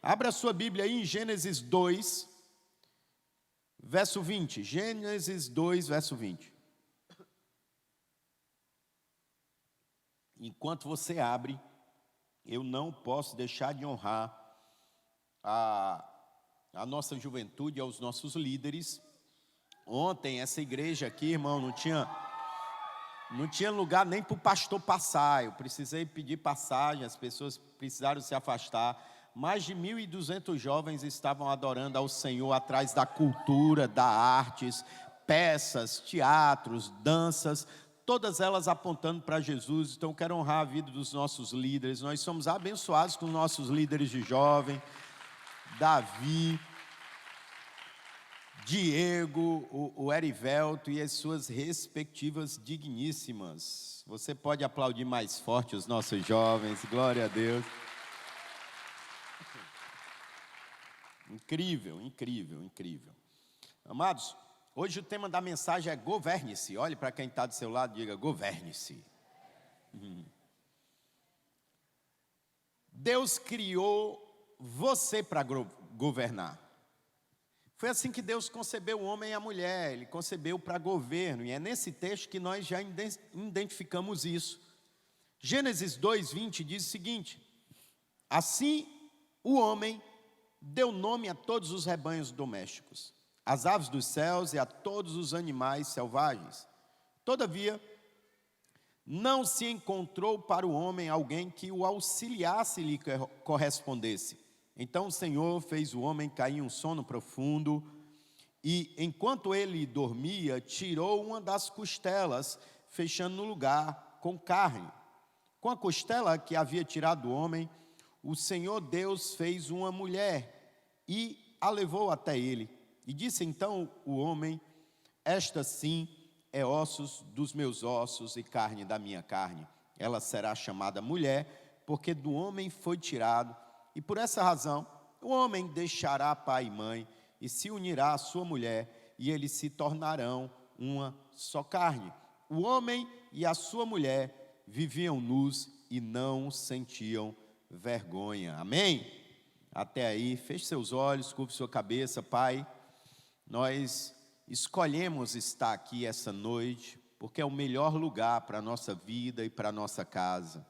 Abra a sua Bíblia aí em Gênesis 2, verso 20. Gênesis 2, verso 20. Enquanto você abre, eu não posso deixar de honrar a nossa juventude, aos nossos líderes. Ontem, essa igreja aqui, irmão, não tinha lugar nem para o pastor passar. Eu precisei pedir passagem, as pessoas precisaram se afastar. Mais de 1.200 jovens estavam adorando ao Senhor atrás da cultura, da artes, peças, teatros, danças, todas elas apontando para Jesus. Então, eu quero honrar a vida dos nossos líderes. Nós somos abençoados com nossos líderes de jovem, Davi, Diego, o Erivelto e as suas respectivas digníssimas. Você pode aplaudir mais forte os nossos jovens, glória a Deus. Incrível, incrível, incrível. Amados, hoje o tema da mensagem é governe-se. Olhe para quem está do seu lado e diga, governe-se. Deus criou você para governar. Foi assim que Deus concebeu o homem e a mulher, Ele concebeu para governo, e é nesse texto que nós já identificamos isso. Gênesis 2:20 diz o seguinte: assim o homem deu nome a todos os rebanhos domésticos, às aves dos céus e a todos os animais selvagens. Todavia, não se encontrou para o homem alguém que o auxiliasse e lhe correspondesse. Então o Senhor fez o homem cair em um sono profundo, e enquanto ele dormia, tirou uma das costelas, fechando no lugar com carne. Com a costela que havia tirado do homem, o Senhor Deus fez uma mulher e a levou até ele. E disse então o homem, esta sim é ossos dos meus ossos e carne da minha carne. Ela será chamada mulher, porque do homem foi tirado. E por essa razão, o homem deixará pai e mãe e se unirá à sua mulher, e eles se tornarão uma só carne. O homem e a sua mulher viviam nus e não sentiam vergonha. Amém? Até aí, feche seus olhos, curve sua cabeça. Pai, nós escolhemos estar aqui essa noite, porque é o melhor lugar para a nossa vida e para a nossa casa.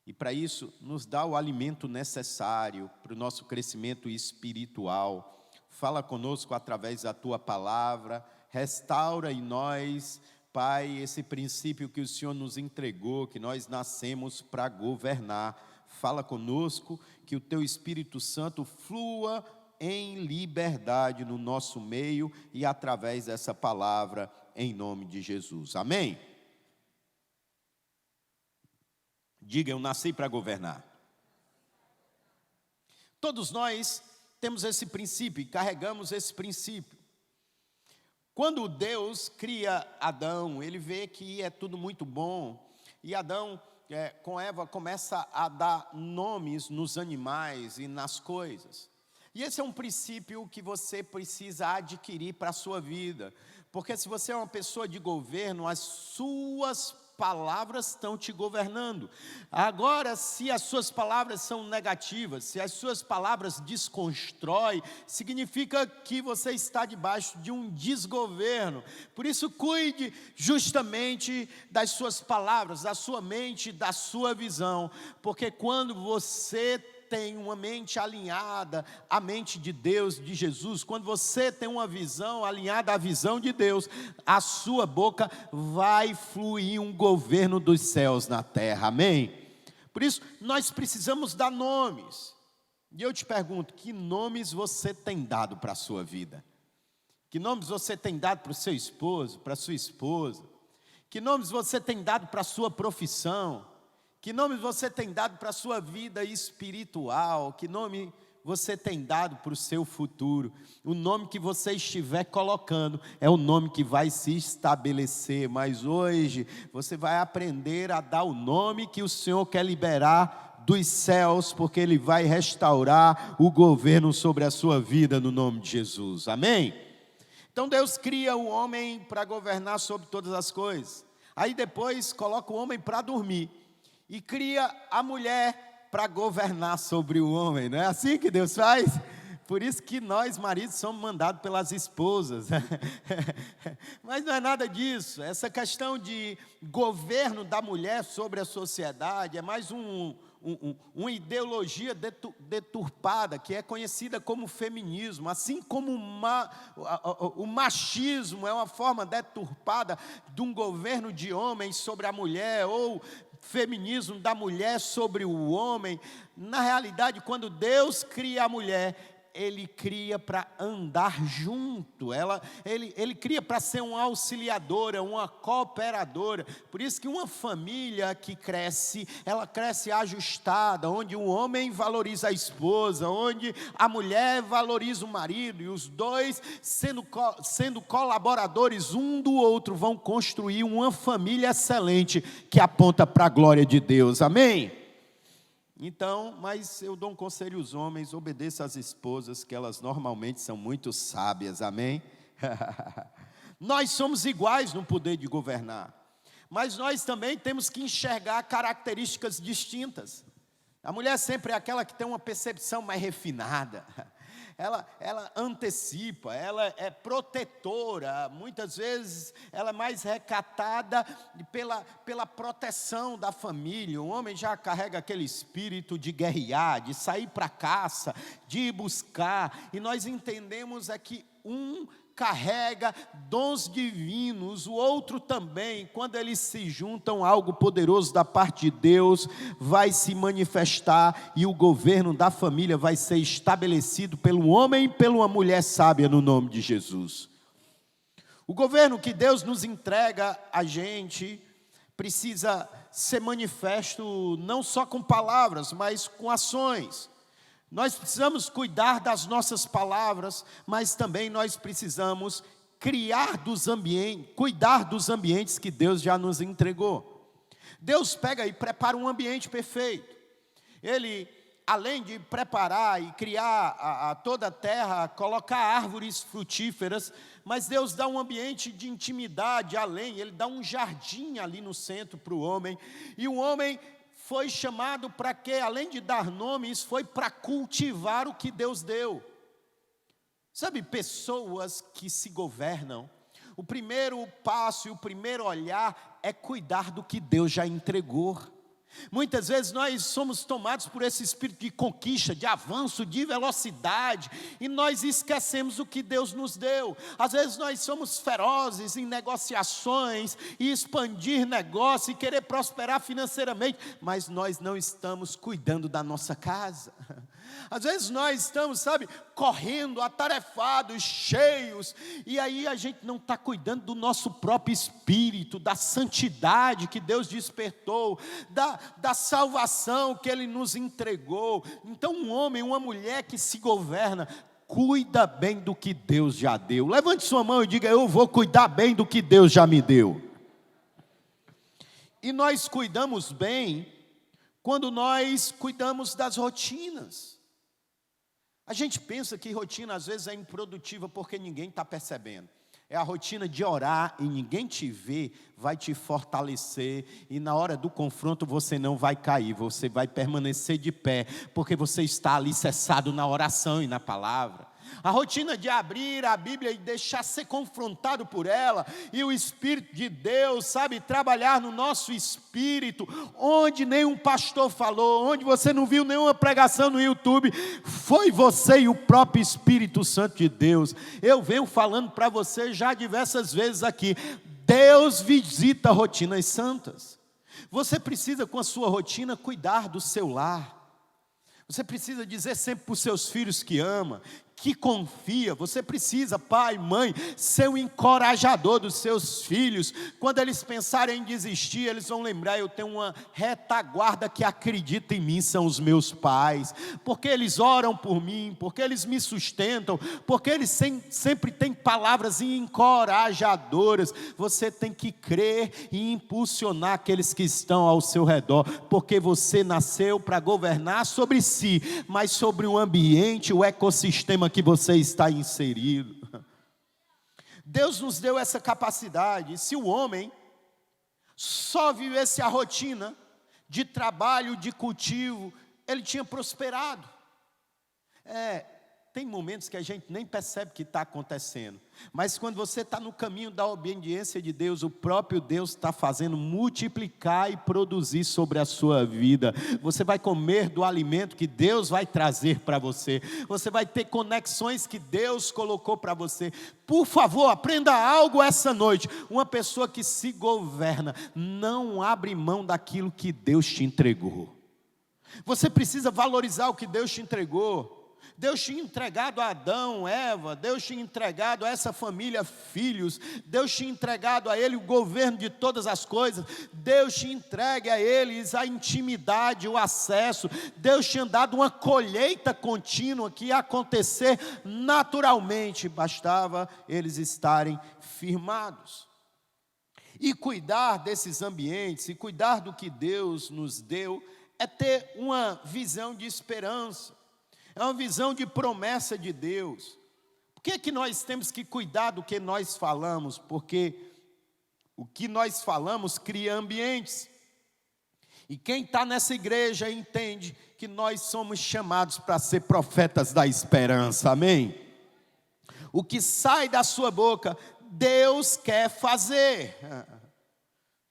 E para isso, nos dá o alimento necessário para o nosso crescimento espiritual. Fala conosco através da Tua palavra, restaura em nós, Pai, esse princípio que o Senhor nos entregou, que nós nascemos para governar. Fala conosco, que o Teu Espírito Santo flua em liberdade no nosso meio e através dessa palavra, em nome de Jesus. Amém? Diga, eu nasci para governar. Todos nós temos esse princípio e carregamos esse princípio. Quando Deus cria Adão, Ele vê que é tudo muito bom. E Adão, com Eva, começa a dar nomes nos animais e nas coisas. E esse é um princípio que você precisa adquirir para a sua vida. Porque se você é uma pessoa de governo, as suas palavras estão te governando. Agora, se as suas palavras são negativas, se as suas palavras desconstroem, significa que você está debaixo de um desgoverno. Por isso, cuide justamente das suas palavras, da sua mente, da sua visão, porque quando você tem uma mente alinhada à mente de Deus, de Jesus, quando você tem uma visão alinhada à visão de Deus, a sua boca vai fluir um governo dos céus na terra, amém? Por isso, nós precisamos dar nomes. E eu te pergunto, que nomes você tem dado para a sua vida? Que nomes você tem dado para o seu esposo, para a sua esposa? Que nomes você tem dado para a sua profissão? Que nome você tem dado para a sua vida espiritual? Que nome você tem dado para o seu futuro? O nome que você estiver colocando é o nome que vai se estabelecer. Mas hoje você vai aprender a dar o nome que o Senhor quer liberar dos céus, porque Ele vai restaurar o governo sobre a sua vida no nome de Jesus. Amém? Então Deus cria o homem para governar sobre todas as coisas. Aí depois coloca o homem para dormir. E cria a mulher para governar sobre o homem. Não é assim que Deus faz? Por isso que nós, maridos, somos mandados pelas esposas. Mas não é nada disso. Essa questão de governo da mulher sobre a sociedade é mais uma ideologia deturpada, que é conhecida como feminismo. Assim como o machismo é uma forma deturpada de um governo de homens sobre a mulher, ou feminismo da mulher sobre o homem. Na realidade, quando Deus cria a mulher, Ele cria para andar junto, Ele cria para ser uma auxiliadora, uma cooperadora. Por isso que uma família que cresce, ela cresce ajustada, onde o homem valoriza a esposa, onde a mulher valoriza o marido, e os dois, sendo colaboradores um do outro, vão construir uma família excelente, que aponta para a glória de Deus, amém? Então, mas eu dou um conselho aos homens: obedeçam às esposas, que elas normalmente são muito sábias, amém? Nós somos iguais no poder de governar, mas nós também temos que enxergar características distintas. A mulher sempre é aquela que tem uma percepção mais refinada, ela antecipa, ela é protetora, muitas vezes ela é mais recatada pela proteção da família. O homem já carrega aquele espírito de guerrear, de sair para a caça, de ir buscar, e nós entendemos é que um carrega dons divinos, o outro também. Quando eles se juntam, algo poderoso da parte de Deus vai se manifestar, e o governo da família vai ser estabelecido pelo homem e pela mulher sábia, no nome de Jesus. O governo que Deus nos entrega a gente precisa ser manifesto não só com palavras, mas com ações. Nós precisamos cuidar das nossas palavras, mas também nós precisamos cuidar dos ambientes que Deus já nos entregou. Deus pega e prepara um ambiente perfeito. Ele, além de preparar e criar toda a terra, colocar árvores frutíferas, mas Deus dá um ambiente de intimidade além. Ele dá um jardim ali no centro para o homem, e o homem foi chamado para quê? Além de dar nomes, foi para cultivar o que Deus deu. Sabe, pessoas que se governam, o primeiro passo e o primeiro olhar é cuidar do que Deus já entregou. Muitas vezes nós somos tomados por esse espírito de conquista, de avanço, de velocidade, e nós esquecemos o que Deus nos deu. Às vezes nós somos ferozes em negociações, e expandir negócio, e querer prosperar financeiramente, mas nós não estamos cuidando da nossa casa. Às vezes nós estamos, correndo, atarefados, cheios, e aí a gente não está cuidando do nosso próprio espírito, da santidade que Deus despertou, da salvação que Ele nos entregou. Então um homem, uma mulher que se governa, cuida bem do que Deus já deu. Levante sua mão e diga: eu vou cuidar bem do que Deus já me deu. E nós cuidamos bem quando nós cuidamos das rotinas. A gente pensa que rotina às vezes é improdutiva porque ninguém está percebendo. É a rotina de orar e ninguém te vê, vai te fortalecer, e na hora do confronto você não vai cair, você vai permanecer de pé, porque você está alicerçado na oração e na palavra. A rotina de abrir a Bíblia e deixar ser confrontado por ela, e o Espírito de Deus, trabalhar no nosso espírito, onde nenhum pastor falou, onde você não viu nenhuma pregação no YouTube, foi você e o próprio Espírito Santo de Deus. Eu venho falando para você já diversas vezes aqui, Deus visita rotinas santas. Você precisa, com a sua rotina, cuidar do seu lar. Você precisa dizer sempre para os seus filhos que ama, que confia. Você precisa, pai, mãe, ser o encorajador dos seus filhos. Quando eles pensarem em desistir, eles vão lembrar: eu tenho uma retaguarda que acredita em mim, são os meus pais, porque eles oram por mim, porque eles me sustentam, porque eles sempre têm palavras encorajadoras. Você tem que crer e impulsionar aqueles que estão ao seu redor, porque você nasceu para governar sobre si, mas sobre o ambiente, o ecossistema que você está inserido. Deus nos deu essa capacidade. Se o homem só vivesse a rotina de trabalho, de cultivo, ele tinha prosperado. Tem momentos que a gente nem percebe que está acontecendo. Mas quando você está no caminho da obediência de Deus, o próprio Deus está fazendo multiplicar e produzir sobre a sua vida. Você vai comer do alimento que Deus vai trazer para você. Você vai ter conexões que Deus colocou para você. Por favor, aprenda algo essa noite. Uma pessoa que se governa não abre mão daquilo que Deus te entregou. Você precisa valorizar o que Deus te entregou. Deus tinha entregado a Adão, Eva, Deus tinha entregado a essa família filhos, Deus tinha entregado a ele o governo de todas as coisas, Deus tinha entregue a eles a intimidade, o acesso, Deus tinha dado uma colheita contínua que ia acontecer naturalmente, bastava eles estarem firmados. E cuidar desses ambientes, e cuidar do que Deus nos deu, é ter uma visão de esperança. É uma visão de promessa de Deus. Por que nós temos que cuidar do que nós falamos? Porque o que nós falamos cria ambientes. E quem está nessa igreja entende que nós somos chamados para ser profetas da esperança, amém? O que sai da sua boca, Deus quer fazer.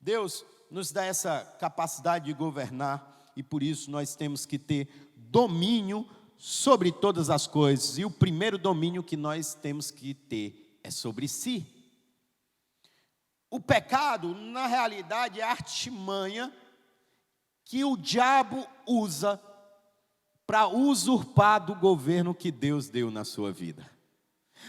Deus nos dá essa capacidade de governar, e por isso nós temos que ter domínio sobre todas as coisas, e o primeiro domínio que nós temos que ter é sobre si. O pecado, na realidade, é a artimanha que o diabo usa para usurpar do governo que Deus deu na sua vida.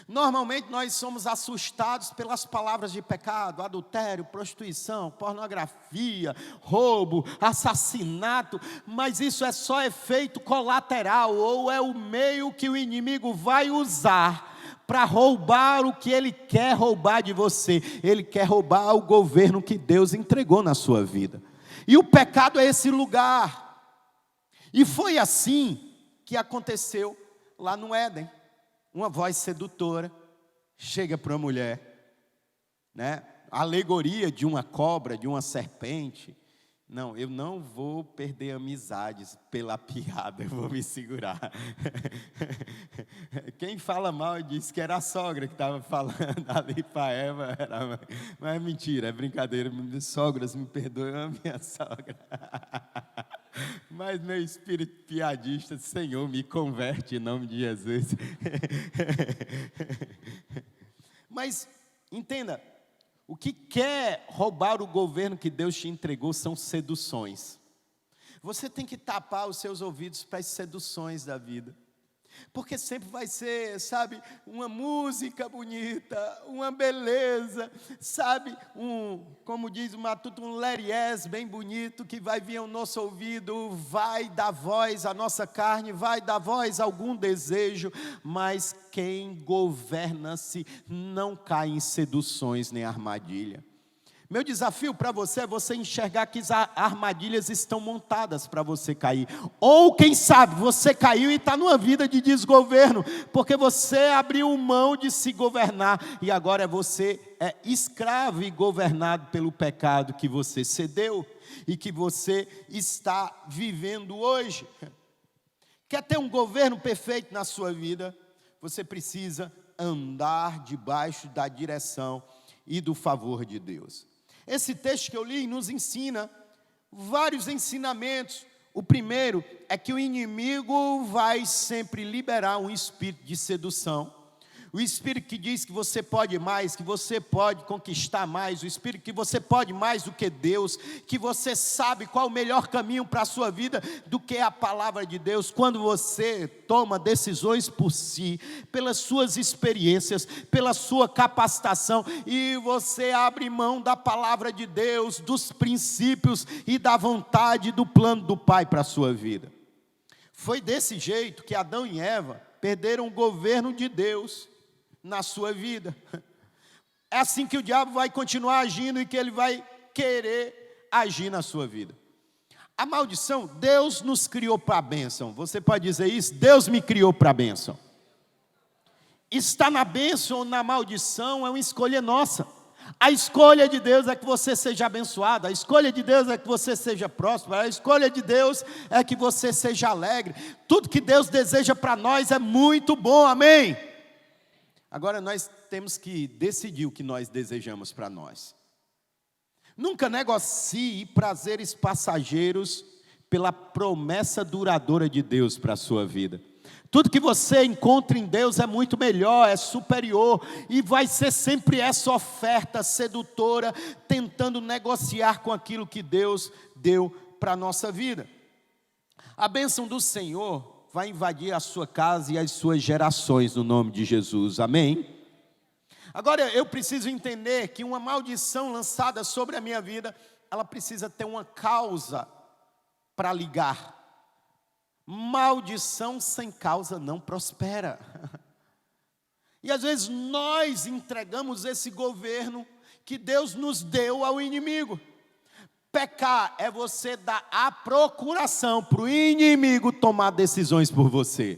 Normalmente nós somos assustados pelas palavras de pecado: adultério, prostituição, pornografia, roubo, assassinato, mas isso é só efeito colateral, ou é o meio que o inimigo vai usar para roubar o que ele quer roubar de você. Ele quer roubar o governo que Deus entregou na sua vida. E o pecado é esse lugar. E foi assim que aconteceu lá no Éden. Uma voz sedutora chega para uma mulher, né? A alegoria de uma cobra, de uma serpente. Não, eu não vou perder amizades pela piada, eu vou me segurar. Quem fala mal diz que era a sogra que estava falando ali para Eva, mas é mentira, é brincadeira. Sogras, me perdoem, a minha sogra. Mas meu espírito piadista, Senhor, me converte em nome de Jesus. Mas, entenda, o que quer roubar o governo que Deus te entregou são seduções. Você tem que tapar os seus ouvidos para as seduções da vida. Porque sempre vai ser, sabe, uma música bonita, uma beleza, sabe, como diz o Matuto, um leriés bem bonito que vai vir ao nosso ouvido, vai dar voz à nossa carne, vai dar voz a algum desejo, mas quem governa-se não cai em seduções nem armadilha. Meu desafio para você é você enxergar que as armadilhas estão montadas para você cair. Ou quem sabe, você caiu e está numa vida de desgoverno, porque você abriu mão de se governar, e agora você é escravo e governado pelo pecado que você cedeu, e que você está vivendo hoje. Quer ter um governo perfeito na sua vida? Você precisa andar debaixo da direção e do favor de Deus. Esse texto que eu li nos ensina vários ensinamentos. O primeiro é que o inimigo vai sempre liberar um espírito de sedução. O espírito que diz que você pode mais, que você pode conquistar mais. O espírito que você pode mais do que Deus, que você sabe qual o melhor caminho para a sua vida do que a palavra de Deus. Quando você toma decisões por si, pelas suas experiências, pela sua capacitação, e você abre mão da palavra de Deus, dos princípios e da vontade do plano do Pai para a sua vida. Foi desse jeito que Adão e Eva perderam o governo de Deus na sua vida. É assim que o diabo vai continuar agindo e que ele vai querer agir na sua vida. A maldição, Deus nos criou para a bênção. Você pode dizer isso? Deus me criou para a bênção. Estar na bênção ou na maldição é uma escolha nossa. A escolha de Deus é que você seja abençoado, a escolha de Deus é que você seja próspero, a escolha de Deus é que você seja alegre. Tudo que Deus deseja para nós é muito bom, amém? Agora nós temos que decidir o que nós desejamos para nós. Nunca negocie prazeres passageiros pela promessa duradoura de Deus para a sua vida. Tudo que você encontra em Deus é muito melhor, é superior, e vai ser sempre essa oferta sedutora, tentando negociar com aquilo que Deus deu para a nossa vida. A bênção do Senhor vai invadir a sua casa e as suas gerações, no nome de Jesus, amém? Agora eu preciso entender que uma maldição lançada sobre a minha vida, ela precisa ter uma causa para ligar. Maldição sem causa não prospera. E às vezes nós entregamos esse governo que Deus nos deu ao inimigo. Pecar é você dar a procuração para o inimigo tomar decisões por você.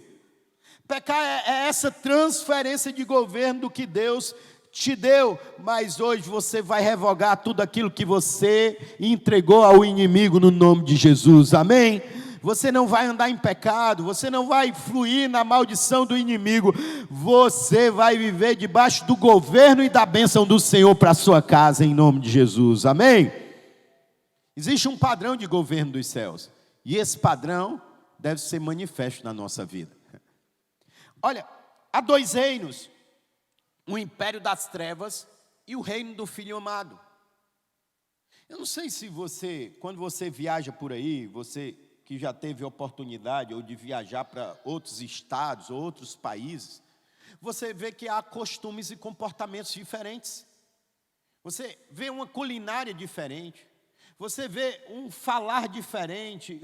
Pecar é essa transferência de governo do que Deus te deu, mas hoje você vai revogar tudo aquilo que você entregou ao inimigo no nome de Jesus, amém? Você não vai andar em pecado, você não vai fluir na maldição do inimigo, você vai viver debaixo do governo e da bênção do Senhor para a sua casa, em nome de Jesus, amém? Existe um padrão de governo dos céus, e esse padrão deve ser manifesto na nossa vida. Olha, há dois reinos, o império das trevas e o reino do Filho amado. Eu não sei se você, quando você viaja por aí, você que já teve oportunidade ou de viajar para outros estados ou outros países, você vê que há costumes e comportamentos diferentes. Você vê uma culinária diferente. Você vê um falar diferente,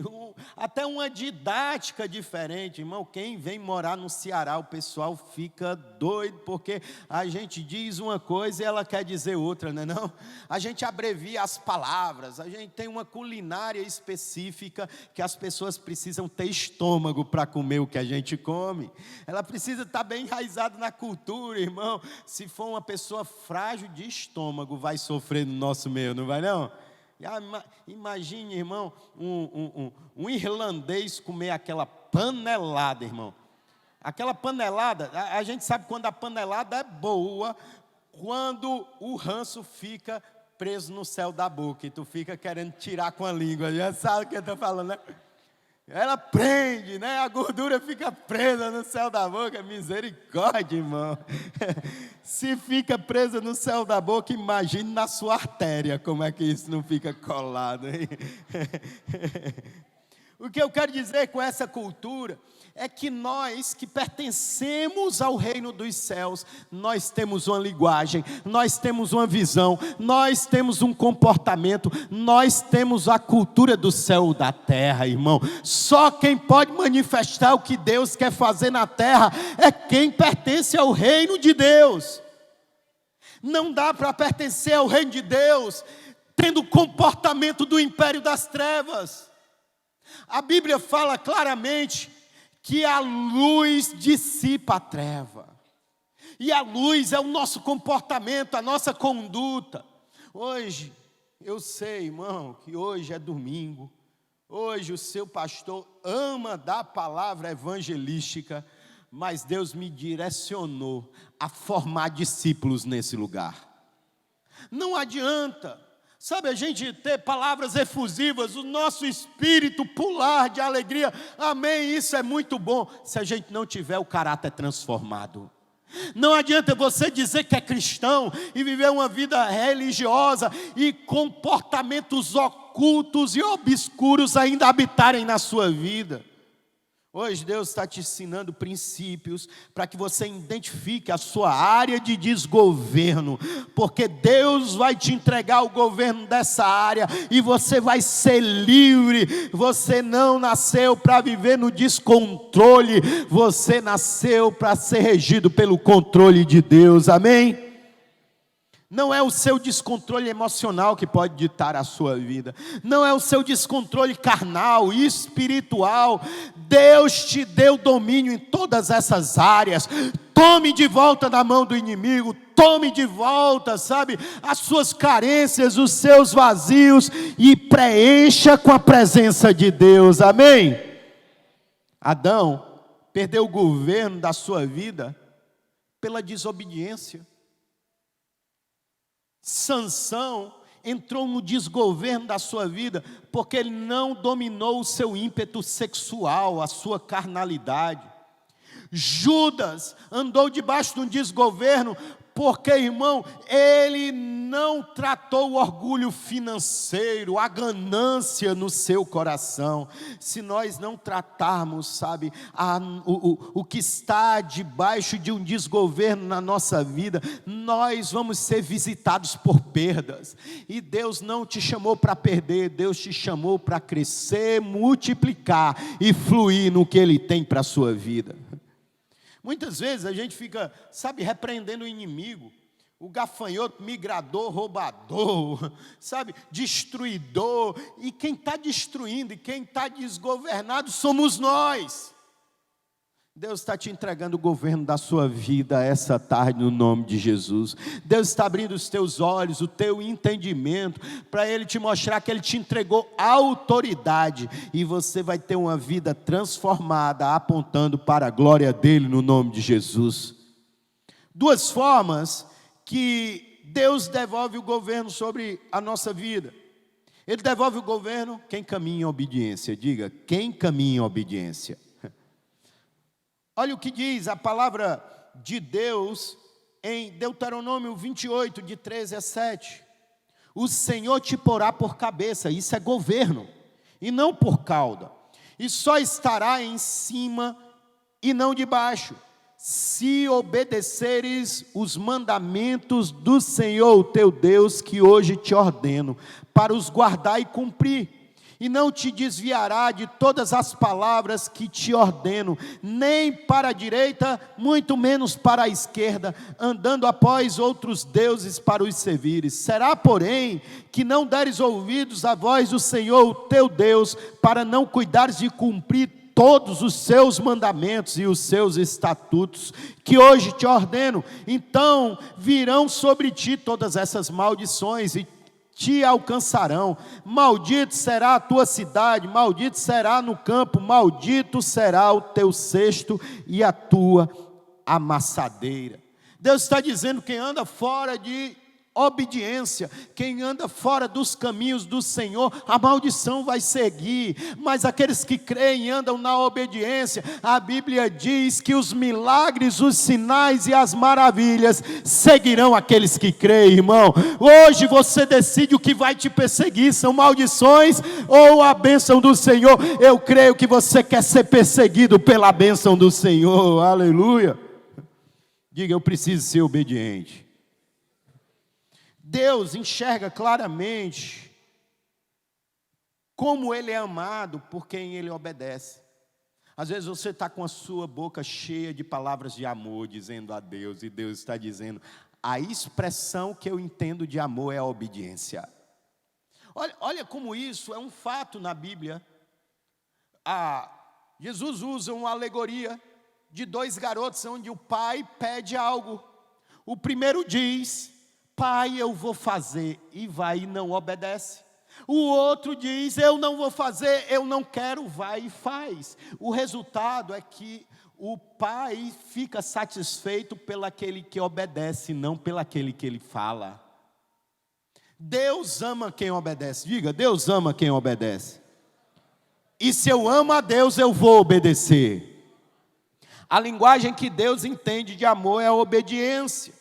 até uma didática diferente. Irmão, quem vem morar no Ceará, o pessoal fica doido, porque a gente diz uma coisa e ela quer dizer outra, não é não? A gente abrevia as palavras, a gente tem uma culinária específica que as pessoas precisam ter estômago para comer o que a gente come. Ela precisa estar bem enraizada na cultura, irmão. Se for uma pessoa frágil de estômago, vai sofrer no nosso meio, não vai não? Imagine, irmão, um irlandês comer aquela panelada, irmão. Aquela panelada, a gente sabe quando a panelada é boa, quando o ranço fica preso no céu da boca, e tu fica querendo tirar com a língua, já sabe o que eu estou falando, né? Ela prende, né? A gordura fica presa no céu da boca, misericórdia, irmão. Se fica presa no céu da boca, imagine na sua artéria, como é que isso não fica colado, hein? O que eu quero dizer com essa cultura é que nós que pertencemos ao reino dos céus, nós temos uma linguagem, nós temos uma visão, nós temos um comportamento, nós temos a cultura do céu e da terra, irmão. Só quem pode manifestar o que Deus quer fazer na terra é quem pertence ao reino de Deus. Não dá para pertencer ao reino de Deus tendo o comportamento do império das trevas. A Bíblia fala claramente que a luz dissipa a treva. E a luz é o nosso comportamento, a nossa conduta. Hoje, eu sei, irmão, que hoje é domingo. Hoje o seu pastor ama dar palavra evangelística, mas Deus me direcionou a formar discípulos nesse lugar. Não adianta, sabe, a gente ter palavras efusivas, o nosso espírito pular de alegria, amém, isso é muito bom, se a gente não tiver o caráter transformado. Não adianta você dizer que é cristão e viver uma vida religiosa e comportamentos ocultos e obscuros ainda habitarem na sua vida. Hoje Deus está te ensinando princípios para que você identifique a sua área de desgoverno, porque Deus vai te entregar o governo dessa área e você vai ser livre. Você não nasceu para viver no descontrole, você nasceu para ser regido pelo controle de Deus, amém? Não é o seu descontrole emocional que pode ditar a sua vida. Não é o seu descontrole carnal e espiritual. Deus te deu domínio em todas essas áreas. Tome de volta da mão do inimigo, tome de volta, sabe, as suas carências, os seus vazios, e preencha com a presença de Deus, amém? Adão perdeu o governo da sua vida pela desobediência. Sansão entrou no desgoverno da sua vida porque ele não dominou o seu ímpeto sexual, a sua carnalidade. Judas andou debaixo de um desgoverno porque, irmão, ele não tratou o orgulho financeiro, a ganância no seu coração. Se nós não tratarmos, sabe, o que está debaixo de um desgoverno na nossa vida, nós vamos ser visitados por perdas. E Deus não te chamou para perder, Deus te chamou para crescer, multiplicar e fluir no que Ele tem para a sua vida. Muitas vezes a gente fica, sabe, repreendendo o inimigo, o gafanhoto, migrador, roubador, sabe, destruidor. E quem está destruindo e quem está desgovernado somos nós. Deus está te entregando o governo da sua vida essa tarde no nome de Jesus. Deus está abrindo os teus olhos, o teu entendimento, para Ele te mostrar que Ele te entregou autoridade. E você vai ter uma vida transformada, apontando para a glória dEle no nome de Jesus. Duas formas que Deus devolve o governo sobre a nossa vida. Ele devolve o governo quem caminha em obediência. Diga, quem caminha em obediência. Olha o que diz a palavra de Deus em Deuteronômio 28, de 13 a 7. O Senhor te porá por cabeça, isso é governo, e não por cauda. E só estará em cima e não debaixo, se obedeceres os mandamentos do Senhor, o teu Deus, que hoje te ordeno, para os guardar e cumprir. E não te desviará de todas as palavras que te ordeno, nem para a direita, muito menos para a esquerda, andando após outros deuses para os servires. Será, porém, que não deres ouvidos à voz do Senhor, o teu Deus, para não cuidares de cumprir todos os seus mandamentos e os seus estatutos, que hoje te ordeno, então virão sobre ti todas essas maldições e te alcançarão. Maldito será a tua cidade, maldito será no campo, maldito será o teu cesto e a tua amassadeira. Deus está dizendo: quem anda fora de obediência, quem anda fora dos caminhos do Senhor, a maldição vai seguir. Mas aqueles que creem e andam na obediência, a Bíblia diz que os milagres, os sinais e as maravilhas seguirão aqueles que creem, irmão. Hoje você decide o que vai te perseguir, são maldições ou a bênção do Senhor. Eu creio que você quer ser perseguido pela bênção do Senhor, aleluia. Diga, eu preciso ser obediente. Deus enxerga claramente como Ele é amado por quem Ele obedece. Às vezes você está com a sua boca cheia de palavras de amor, dizendo a Deus, e Deus está dizendo: a expressão que eu entendo de amor é a obediência. Olha como isso é um fato na Bíblia. Jesus usa uma alegoria de dois garotos, onde o pai pede algo. O primeiro diz: pai, eu vou fazer, e vai e não obedece. O outro diz: eu não vou fazer, eu não quero, vai e faz. O resultado é que o pai fica satisfeito pelaquele que obedece, não pelaquele que ele fala. Deus ama quem obedece. Diga, Deus ama quem obedece. E se eu amo a Deus, eu vou obedecer. A linguagem que Deus entende de amor é a obediência.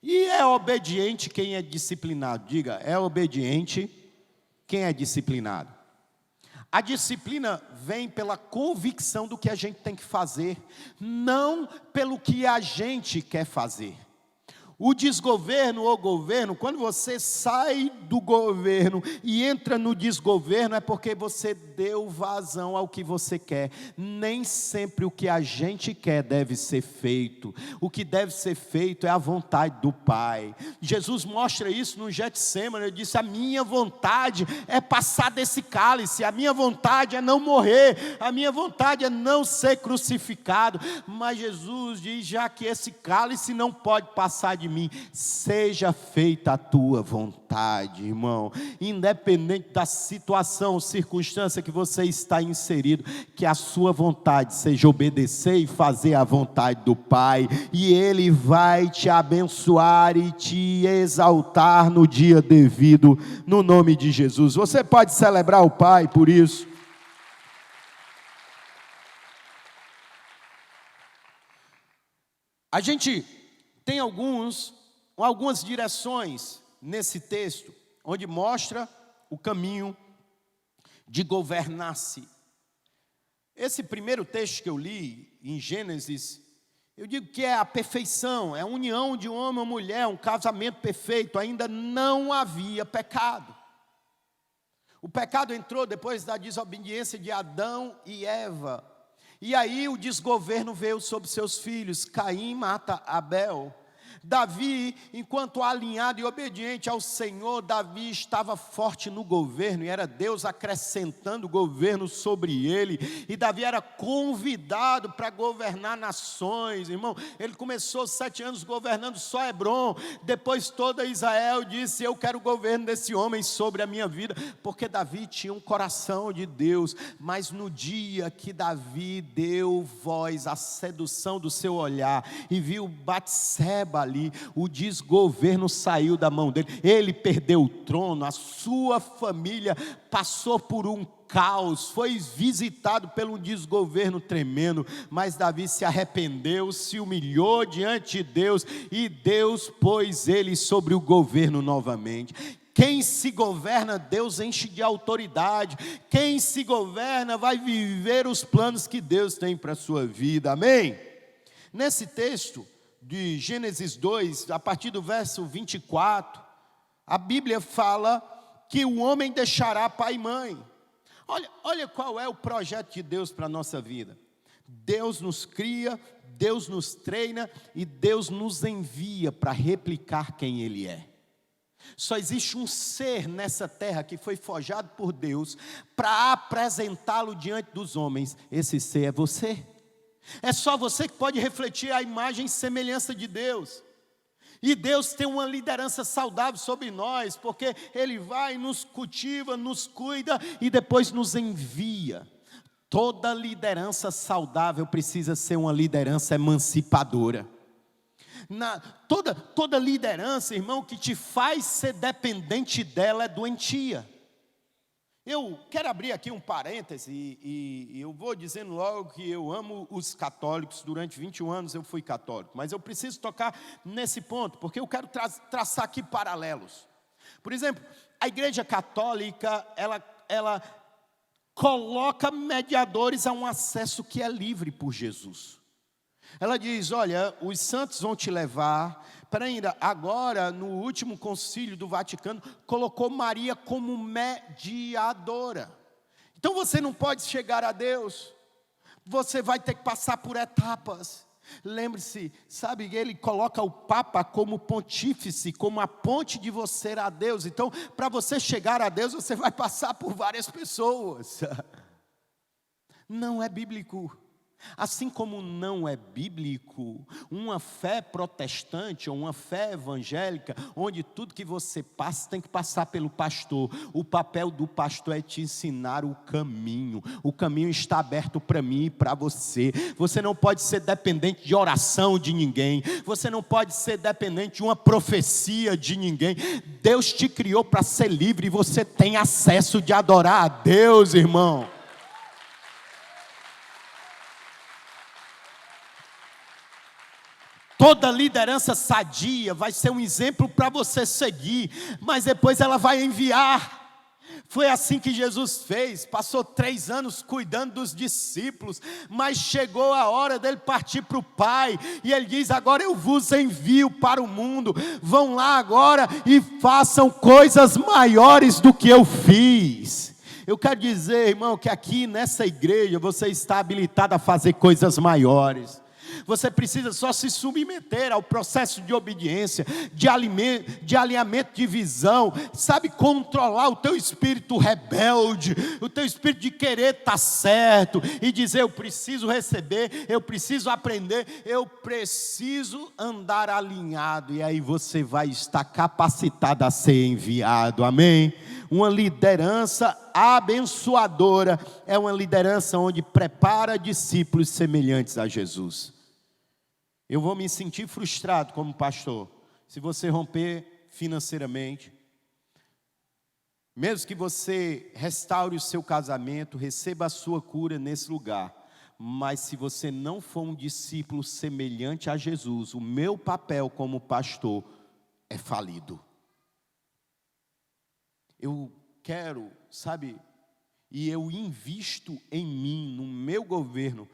E é obediente quem é disciplinado. Diga, é obediente quem é disciplinado. A disciplina vem pela convicção do que a gente tem que fazer, não pelo que a gente quer fazer. O desgoverno ou governo, quando você sai do governo e entra no desgoverno, é porque você deu vazão ao que você quer. Nem sempre o que a gente quer deve ser feito. O que deve ser feito é a vontade do Pai. Jesus mostra isso no Getsêmani. Ele disse: a minha vontade é passar desse cálice, a minha vontade é não morrer, a minha vontade é não ser crucificado. Mas Jesus diz: já que esse cálice não pode passar de mim, seja feita a tua vontade, irmão. Independente da situação, circunstância que você está inserido, que a sua vontade seja obedecer e fazer a vontade do Pai, e Ele vai te abençoar e te exaltar no dia devido, no nome de Jesus. Você pode celebrar o Pai por isso. A gente tem algumas direções nesse texto, onde mostra o caminho de governar-se. Esse primeiro texto que eu li, em Gênesis, eu digo que é a perfeição, é a união de um homem e uma mulher, um casamento perfeito. Ainda não havia pecado. O pecado entrou depois da desobediência de Adão e Eva. E aí o desgoverno veio sobre seus filhos. Caim mata Abel. Davi, enquanto alinhado e obediente ao Senhor, Davi estava forte no governo, e era Deus acrescentando o governo sobre ele, e Davi era convidado para governar nações, irmão. Ele começou 7 anos governando só Hebrom, depois toda Israel disse: eu quero o governo desse homem sobre a minha vida, porque Davi tinha um coração de Deus. Mas no dia que Davi deu voz à sedução do seu olhar, e viu Batseba ali, o desgoverno saiu da mão dele, ele perdeu o trono, a sua família passou por um caos, foi visitado por um desgoverno tremendo. Mas Davi se arrependeu, se humilhou diante de Deus, e Deus pôs ele sobre o governo novamente. Quem se governa, Deus enche de autoridade. Quem se governa vai viver os planos que Deus tem para a sua vida, amém? Nesse texto de Gênesis 2, a partir do verso 24, a Bíblia fala que o homem deixará pai e mãe. Olha qual é o projeto de Deus para a nossa vida. Deus nos cria, Deus nos treina e Deus nos envia para replicar quem Ele é. Só existe um ser nessa terra que foi forjado por Deus para apresentá-lo diante dos homens. Esse ser é você. É só você que pode refletir a imagem e semelhança de Deus. E Deus tem uma liderança saudável sobre nós, porque Ele vai, nos cultiva, nos cuida e depois nos envia. Toda liderança saudável precisa ser uma liderança emancipadora. Toda liderança, irmão, que te faz ser dependente dela é doentia. Eu quero abrir aqui um parêntese e eu vou dizendo logo que eu amo os católicos. Durante 21 anos eu fui católico, mas eu preciso tocar nesse ponto, porque eu quero traçar aqui paralelos. Por exemplo, a Igreja Católica, ela coloca mediadores a um acesso que é livre por Jesus. Ela diz: olha, os santos vão te levar. Para ainda, agora, no último concílio do Vaticano, colocou Maria como mediadora. Então você não pode chegar a Deus, você vai ter que passar por etapas. Lembre-se, sabe, ele coloca o Papa como pontífice, como a ponte de você a Deus. Então, para você chegar a Deus, você vai passar por várias pessoas. Não é bíblico. Assim como não é bíblico uma fé protestante ou uma fé evangélica, onde tudo que você passa tem que passar pelo pastor. O papel do pastor é te ensinar o caminho. O caminho está aberto para mim e para você. Você não pode ser dependente de oração de ninguém. Você não pode ser dependente de uma profecia de ninguém. Deus te criou para ser livre e você tem acesso de adorar a Deus, irmão. Toda liderança sadia vai ser um exemplo para você seguir, mas depois ela vai enviar. Foi assim que Jesus fez, passou 3 anos cuidando dos discípulos, mas chegou a hora dele partir para o Pai, e ele diz: agora eu vos envio para o mundo, vão lá agora e façam coisas maiores do que eu fiz. Eu quero dizer, irmão, que aqui nessa igreja você está habilitado a fazer coisas maiores. Você precisa só se submeter ao processo de obediência, de alinhamento de visão, sabe, controlar o teu espírito rebelde, o teu espírito de querer estar certo, e dizer: eu preciso receber, eu preciso aprender, eu preciso andar alinhado, e aí você vai estar capacitado a ser enviado, amém? Uma liderança abençoadora é uma liderança onde prepara discípulos semelhantes a Jesus. Eu vou me sentir frustrado como pastor se você romper financeiramente, mesmo que você restaure o seu casamento, receba a sua cura nesse lugar, mas se você não for um discípulo semelhante a Jesus, o meu papel como pastor é falido. Eu quero, sabe, e eu invisto em mim, no meu governo,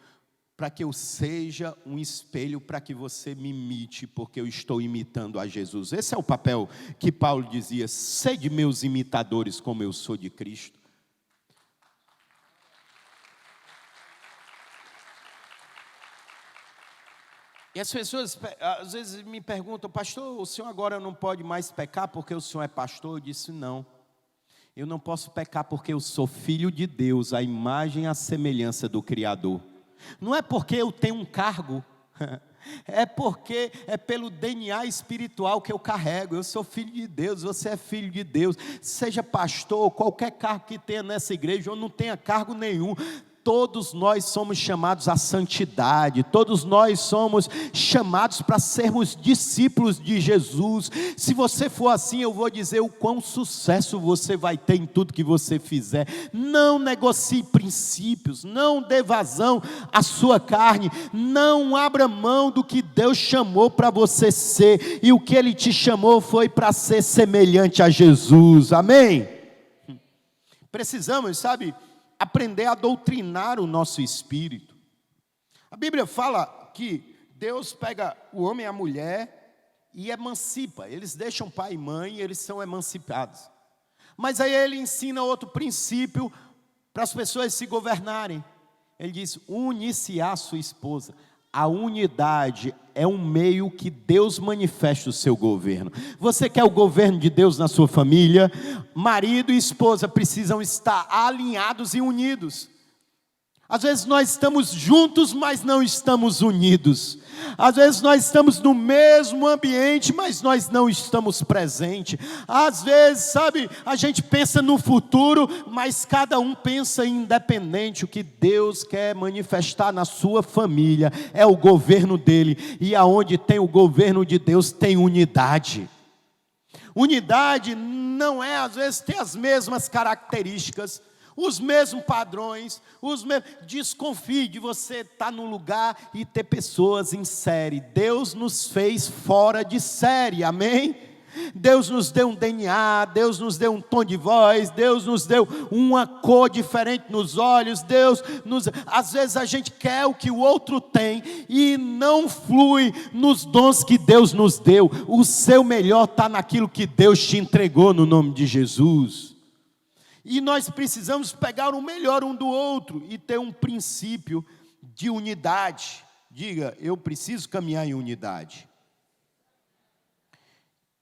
para que eu seja um espelho, para que você me imite, porque eu estou imitando a Jesus. Esse é o papel que Paulo dizia: sede meus imitadores como eu sou de Cristo. E as pessoas às vezes me perguntam: pastor, o senhor agora não pode mais pecar porque o senhor é pastor? Eu disse: não, eu não posso pecar porque eu sou filho de Deus, a imagem e a semelhança do Criador. Não é porque eu tenho um cargo, é porque é pelo DNA espiritual que eu carrego. Eu sou filho de Deus, você é filho de Deus. Seja pastor, qualquer cargo que tenha nessa igreja, ou não tenha cargo nenhum, todos nós somos chamados à santidade, todos nós somos chamados para sermos discípulos de Jesus. Se você for assim, eu vou dizer o quão sucesso você vai ter em tudo que você fizer. Não negocie princípios, não dê vazão à sua carne, não abra mão do que Deus chamou para você ser, e o que Ele te chamou foi para ser semelhante a Jesus, amém? Precisamos, sabe, aprender a doutrinar o nosso espírito. A Bíblia fala que Deus pega o homem e a mulher e emancipa. Eles deixam pai e mãe e eles são emancipados. Mas aí ele ensina outro princípio para as pessoas se governarem. Ele diz: une-se à sua esposa. A unidade é um meio que Deus manifesta o seu governo. Você quer o governo de Deus na sua família? Marido e esposa precisam estar alinhados e unidos. Às vezes nós estamos juntos, mas não estamos unidos. Às vezes nós estamos no mesmo ambiente, mas nós não estamos presentes. Às vezes, sabe, a gente pensa no futuro, mas cada um pensa independente. O que Deus quer manifestar na sua família é o governo dele. E aonde tem o governo de Deus, tem unidade. Unidade não é, às vezes, ter as mesmas características, os mesmos padrões, desconfie de você estar no lugar e ter pessoas em série. Deus nos fez fora de série, amém? Deus nos deu um DNA, Deus nos deu um tom de voz, Deus nos deu uma cor diferente nos olhos, às vezes a gente quer o que o outro tem e não flui nos dons que Deus nos deu. O seu melhor está naquilo que Deus te entregou, no nome de Jesus. E nós precisamos pegar o melhor um do outro e ter um princípio de unidade. Diga: eu preciso caminhar em unidade.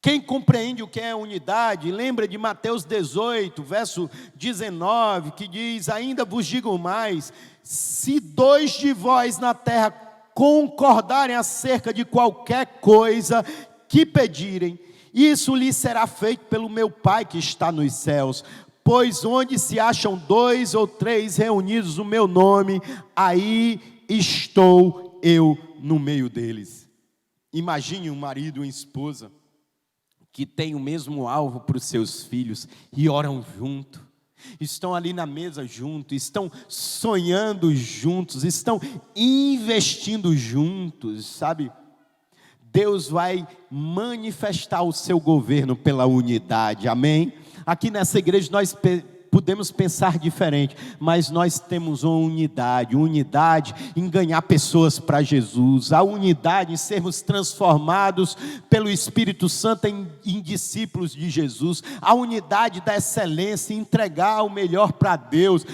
Quem compreende o que é unidade, lembra de Mateus 18, verso 19, que diz: ainda vos digo mais, se 2 de vós na terra concordarem acerca de qualquer coisa que pedirem, isso lhes será feito pelo meu Pai que está nos céus. Pois onde se acham 2 ou 3 reunidos no meu nome, aí estou eu no meio deles. Imagine um marido e uma esposa que têm o mesmo alvo para os seus filhos e oram junto, estão ali na mesa juntos, estão sonhando juntos, estão investindo juntos, sabe? Deus vai manifestar o seu governo pela unidade, amém? Aqui nessa igreja nós podemos pensar diferente, mas nós temos uma unidade em ganhar pessoas para Jesus, a unidade em sermos transformados pelo Espírito Santo em discípulos de Jesus, a unidade da excelência, entregar o melhor para Deus.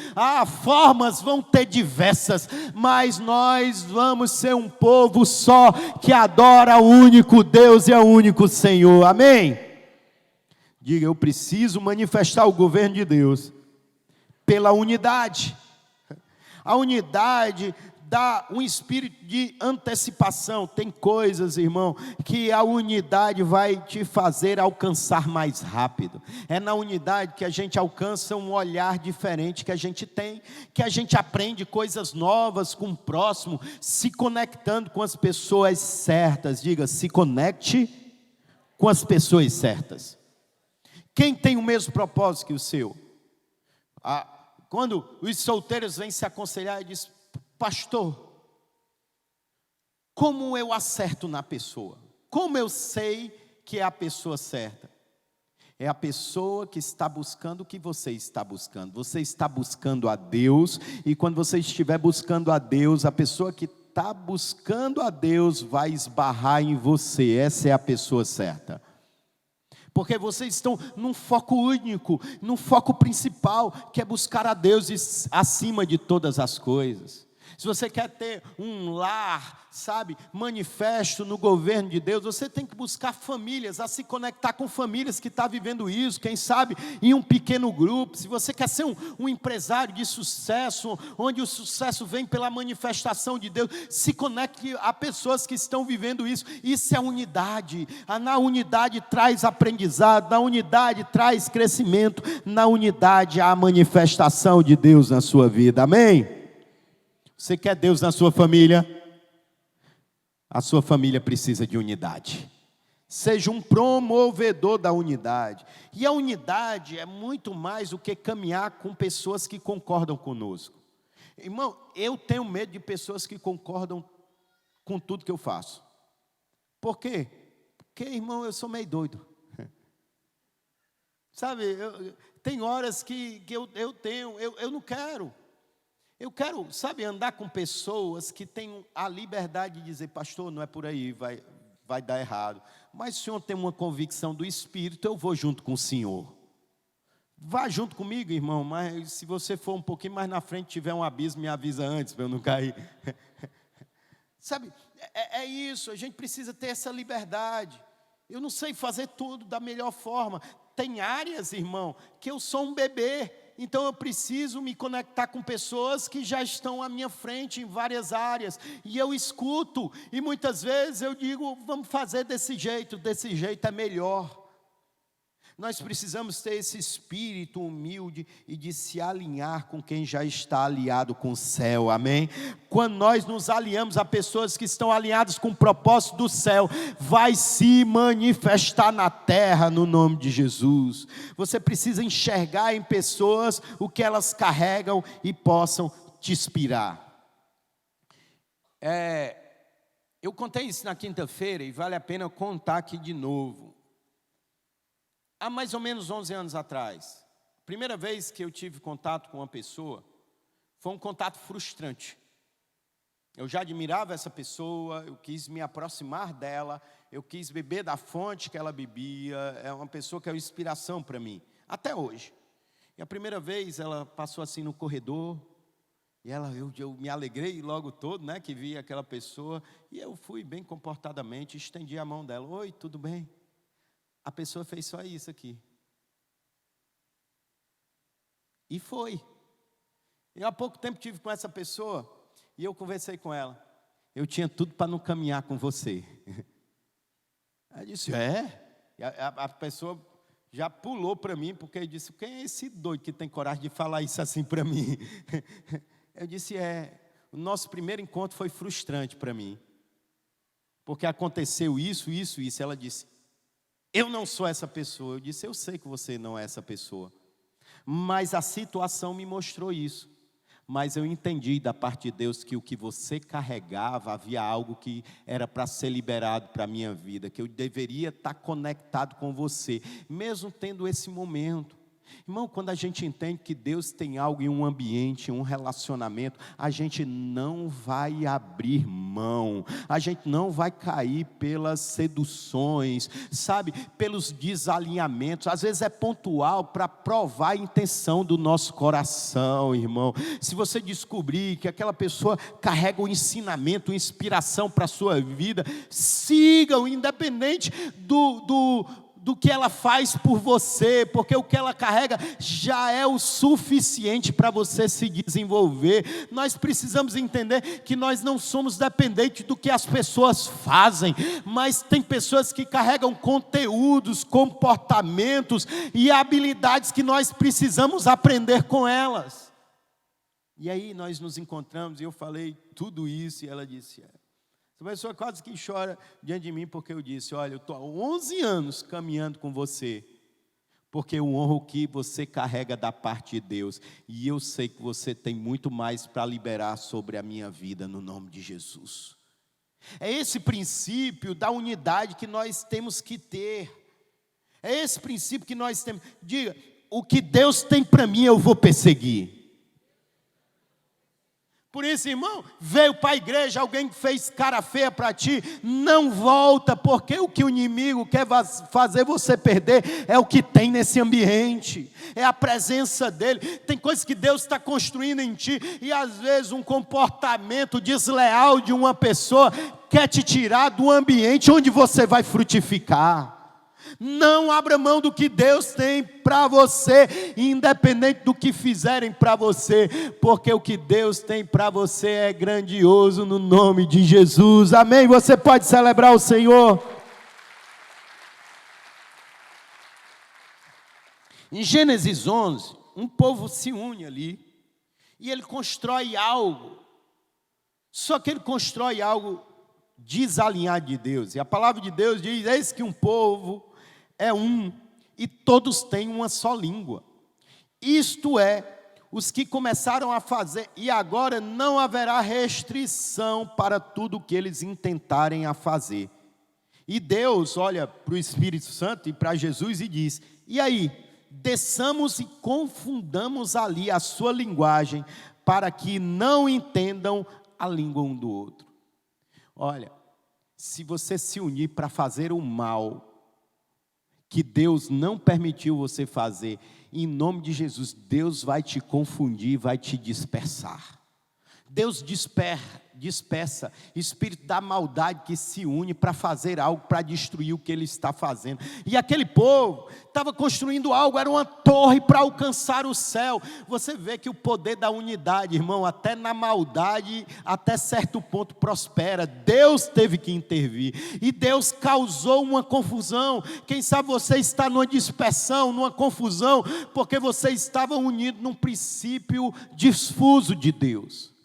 Formas vão ter diversas, mas nós vamos ser um povo só, que adora o único Deus e o único Senhor, amém? Diga, eu preciso manifestar o governo de Deus pela unidade. A unidade dá um espírito de antecipação. Tem coisas, irmão, que a unidade vai te fazer alcançar mais rápido. É na unidade que a gente alcança um olhar diferente que a gente tem, que a gente aprende coisas novas com o próximo, se conectando com as pessoas certas. Diga, se conecte com as pessoas certas. Quem tem o mesmo propósito que o seu? Quando os solteiros vêm se aconselhar e dizem, pastor, como eu acerto na pessoa? Como eu sei que é a pessoa certa? É a pessoa que está buscando o que você está buscando. Você está buscando a Deus, e quando você estiver buscando a Deus, a pessoa que está buscando a Deus vai esbarrar em você. Essa é a pessoa certa. Porque vocês estão num foco único, num foco principal, que é buscar a Deus acima de todas as coisas. Se você quer ter um lar, manifesto no governo de Deus, você tem que buscar famílias, a se conectar com famílias que estão vivendo isso, quem sabe em um pequeno grupo. Se você quer ser um empresário de sucesso, onde o sucesso vem pela manifestação de Deus, se conecte a pessoas que estão vivendo isso. Isso é unidade. Na unidade traz aprendizado, na unidade traz crescimento, na unidade há a manifestação de Deus na sua vida, amém? Você quer Deus na sua família? A sua família precisa de unidade. Seja um promovedor da unidade. E a unidade é muito mais do que caminhar com pessoas que concordam conosco. Irmão, eu tenho medo de pessoas que concordam com tudo que eu faço. Por quê? Porque, irmão, eu sou meio doido. Tem horas que eu não quero. Eu quero, andar com pessoas que têm a liberdade de dizer, pastor, não é por aí, vai dar errado. Mas o senhor tem uma convicção do Espírito, eu vou junto com o senhor. Vá junto comigo, irmão, mas se você for um pouquinho mais na frente, tiver um abismo, me avisa antes, para eu não cair. É isso, a gente precisa ter essa liberdade. Eu não sei fazer tudo da melhor forma. Tem áreas, irmão, que eu sou um bebê. Então eu preciso me conectar com pessoas que já estão à minha frente em várias áreas. E eu escuto, e muitas vezes eu digo, vamos fazer desse jeito é melhor. Nós precisamos ter esse espírito humilde e de se alinhar com quem já está alinhado com o céu, amém? Quando nós nos alinhamos a pessoas que estão alinhadas com o propósito do céu, vai se manifestar na terra no nome de Jesus. Você precisa enxergar em pessoas o que elas carregam e possam te inspirar. Eu contei isso na quinta-feira e vale a pena contar aqui de novo. Há mais ou menos 11 anos atrás, a primeira vez que eu tive contato com uma pessoa, foi um contato frustrante. Eu já admirava essa pessoa, eu quis me aproximar dela, eu quis beber da fonte que ela bebia, é uma pessoa que é uma inspiração para mim, até hoje. E a primeira vez ela passou assim no corredor, e eu me alegrei logo todo, que vi aquela pessoa, e eu fui bem comportadamente, estendi a mão dela, oi, tudo bem? A pessoa fez só isso aqui. E foi. Eu há pouco tempo estive com essa pessoa, e eu conversei com ela. Eu tinha tudo para não caminhar com você. Ela disse, E a pessoa já pulou para mim, porque eu disse, quem é esse doido que tem coragem de falar isso assim para mim? Eu disse, o nosso primeiro encontro foi frustrante para mim. Porque aconteceu isso. Ela disse, eu não sou essa pessoa. Eu disse, eu sei que você não é essa pessoa. Mas a situação me mostrou isso. Mas eu entendi da parte de Deus que o que você carregava, havia algo que era para ser liberado para a minha vida. Que eu deveria estar conectado com você, mesmo tendo esse momento. Irmão, quando a gente entende que Deus tem algo em um ambiente, em um relacionamento, a gente não vai abrir mão, a gente não vai cair pelas seduções, sabe, pelos desalinhamentos. Às vezes é pontual para provar a intenção do nosso coração, irmão. Se você descobrir que aquela pessoa carrega um ensinamento, uma inspiração para a sua vida, siga-o, independente do que ela faz por você, porque o que ela carrega já é o suficiente para você se desenvolver. Nós precisamos entender que nós não somos dependentes do que as pessoas fazem, mas tem pessoas que carregam conteúdos, comportamentos e habilidades que nós precisamos aprender com elas. E aí nós nos encontramos e eu falei tudo isso e ela disse: essa pessoa quase que chora diante de mim, porque eu disse: olha, eu estou há 11 anos caminhando com você, porque eu honro o que você carrega da parte de Deus, e eu sei que você tem muito mais para liberar sobre a minha vida, no nome de Jesus. É esse princípio da unidade que nós temos que ter, é esse princípio que nós temos. Diga: o que Deus tem para mim eu vou perseguir. Por isso, irmão, veio para a igreja, alguém que fez cara feia para ti, não volta, porque o que o inimigo quer fazer você perder é o que tem nesse ambiente, é a presença dele. Tem coisas que Deus está construindo em ti, e às vezes um comportamento desleal de uma pessoa quer te tirar do ambiente onde você vai frutificar. Não abra mão do que Deus tem para você, independente do que fizerem para você, porque o que Deus tem para você é grandioso, no nome de Jesus, amém? Você pode celebrar o Senhor. Em Gênesis 11, um povo se une ali, e ele constrói algo, só que ele constrói algo desalinhado de Deus, e a palavra de Deus diz: eis que um povo é um, e todos têm uma só língua. Isto é, os que começaram a fazer, e agora não haverá restrição para tudo o que eles intentarem a fazer. E Deus olha para o Espírito Santo e para Jesus e diz: e aí, desçamos e confundamos ali a sua linguagem, para que não entendam a língua um do outro. Olha, se você se unir para fazer o mal que Deus não permitiu você fazer, em nome de Jesus, Deus vai te confundir, vai te dispersar. Deus dispersa espírito da maldade que se une para fazer algo, para destruir o que ele está fazendo. E aquele povo estava construindo algo, era uma torre para alcançar o céu. Você vê que o poder da unidade, irmão, até na maldade, até certo ponto prospera. Deus teve que intervir, e Deus causou uma confusão. Quem sabe você está numa dispersão, numa confusão, porque você estava unido num princípio difuso de Deus.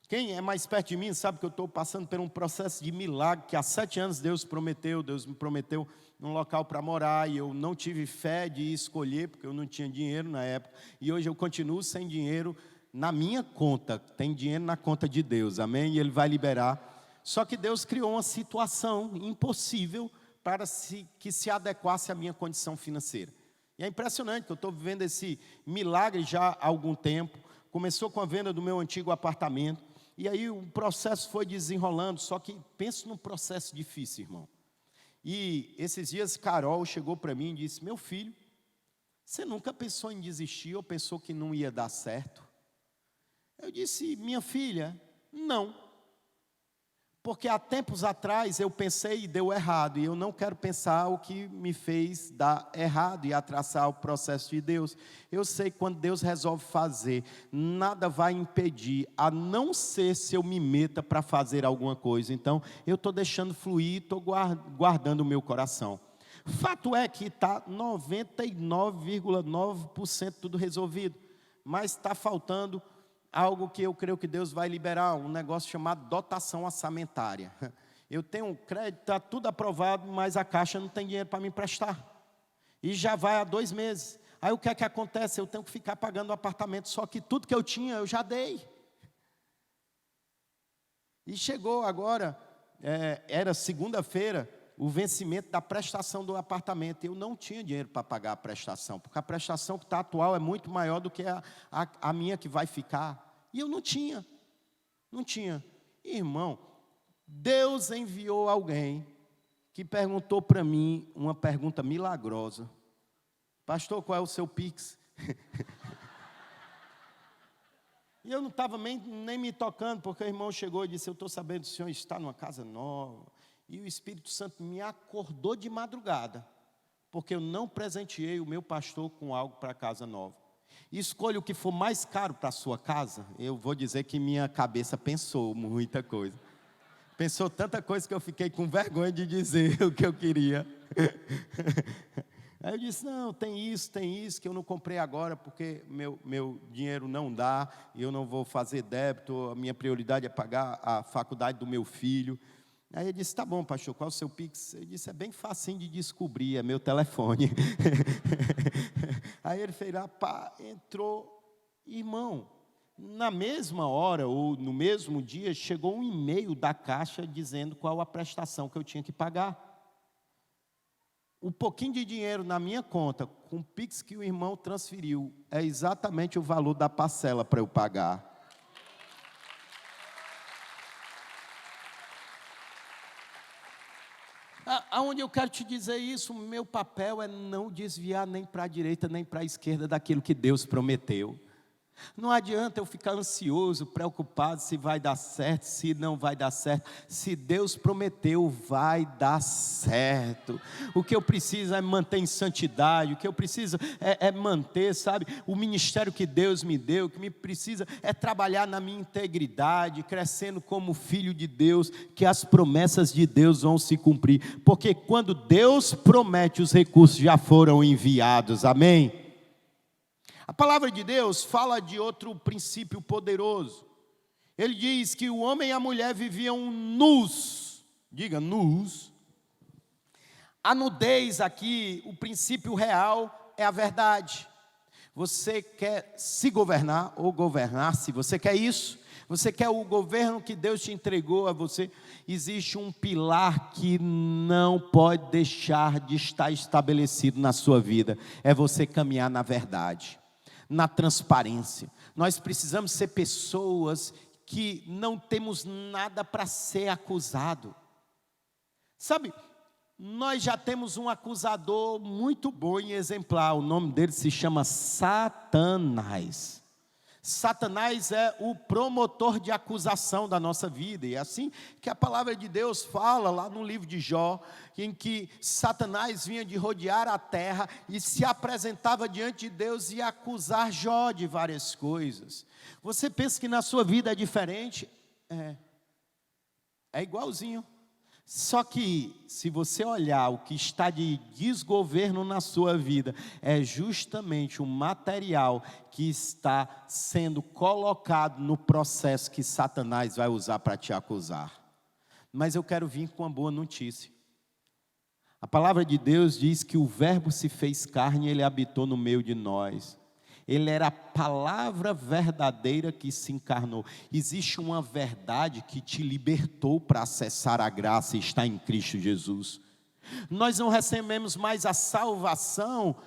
Quem é mais perto de mim sabe que eu estou passando por um processo de milagre, que há 7 anos Deus me prometeu um local para morar, e eu não tive fé de escolher, porque eu não tinha dinheiro na época, e hoje eu continuo sem dinheiro na minha conta, tem dinheiro na conta de Deus, amém? E Ele vai liberar. Só que Deus criou uma situação impossível para que se adequasse à minha condição financeira. E é impressionante que eu estou vivendo esse milagre já há algum tempo. Começou com a venda do meu antigo apartamento, e aí o processo foi desenrolando, só que pensa num processo difícil, irmão. E esses dias Carol chegou para mim e disse: meu filho, você nunca pensou em desistir ou pensou que não ia dar certo? Eu disse: minha filha, não. Porque há tempos atrás eu pensei e deu errado, e eu não quero pensar o que me fez dar errado e atrasar o processo de Deus. Eu sei que quando Deus resolve fazer, nada vai impedir, a não ser se eu me meta para fazer alguma coisa. Então, eu estou deixando fluir, estou guardando o meu coração. Fato é que está 99,9% tudo resolvido, mas está faltando algo que eu creio que Deus vai liberar, um negócio chamado dotação orçamentária. Eu tenho crédito, está tudo aprovado, mas a Caixa não tem dinheiro para me emprestar. E já vai há 2 meses. Aí o que é que acontece? Eu tenho que ficar pagando o apartamento, só que tudo que eu tinha eu já dei. E chegou agora, era segunda-feira, o vencimento da prestação do apartamento. Eu não tinha dinheiro para pagar a prestação, porque a prestação que está atual é muito maior do que a minha que vai ficar. E eu não tinha. Irmão, Deus enviou alguém que perguntou para mim uma pergunta milagrosa. Pastor, qual é o seu Pix? E eu não estava nem me tocando, porque o irmão chegou e disse, eu estou sabendo que o senhor está numa casa nova. E o Espírito Santo me acordou de madrugada, porque eu não presenteei o meu pastor com algo para a casa nova. E escolha o que for mais caro para a sua casa. Eu vou dizer que minha cabeça pensou muita coisa. Pensou tanta coisa que eu fiquei com vergonha de dizer o que eu queria. Aí eu disse, não, tem isso, que eu não comprei agora, porque meu dinheiro não dá, eu não vou fazer débito, a minha prioridade é pagar a faculdade do meu filho. Aí ele disse, tá bom, pastor, qual é o seu Pix? Eu disse, é bem facinho de descobrir, é meu telefone. Aí ele fez lá, pá, entrou, irmão, na mesma hora ou no mesmo dia, chegou um e-mail da Caixa dizendo qual a prestação que eu tinha que pagar. O pouquinho de dinheiro na minha conta, com o Pix que o irmão transferiu, é exatamente o valor da parcela para eu pagar. Aonde eu quero te dizer isso, meu papel é não desviar nem para a direita nem para a esquerda daquilo que Deus prometeu. Não adianta eu ficar ansioso, preocupado se vai dar certo, se não vai dar certo. Se Deus prometeu, vai dar certo. O que eu preciso é manter em santidade, o que eu preciso é manter, sabe, o ministério que Deus me deu. O que me precisa é trabalhar na minha integridade, crescendo como filho de Deus, que as promessas de Deus vão se cumprir. Porque quando Deus promete, os recursos já foram enviados, amém? A palavra de Deus fala de outro princípio poderoso. Ele diz que o homem e a mulher viviam nus. Diga, nus. A nudez aqui, o princípio real é a verdade. Você quer se governar ou governar-se? Você quer isso? Você quer o governo que Deus te entregou a você? Existe um pilar que não pode deixar de estar estabelecido na sua vida. É você caminhar na verdade, na transparência. Nós precisamos ser pessoas que não temos nada para ser acusado. Sabe, nós já temos um acusador muito bom e exemplar. O nome dele se chama Satanás. Satanás é o promotor de acusação da nossa vida. E é assim que a palavra de Deus fala lá no livro de Jó, em que Satanás vinha de rodear a terra e se apresentava diante de Deus e acusar Jó de várias coisas. Você pensa que na sua vida é diferente? É igualzinho. Só que, se você olhar o que está de desgoverno na sua vida, é justamente o material que está sendo colocado no processo que Satanás vai usar para te acusar. Mas eu quero vir com uma boa notícia. A palavra de Deus diz que o Verbo se fez carne e Ele habitou no meio de nós. Ele era a palavra verdadeira que se encarnou. Existe uma verdade que te libertou para acessar a graça e está em Cristo Jesus. Nós não recebemos mais a salvação,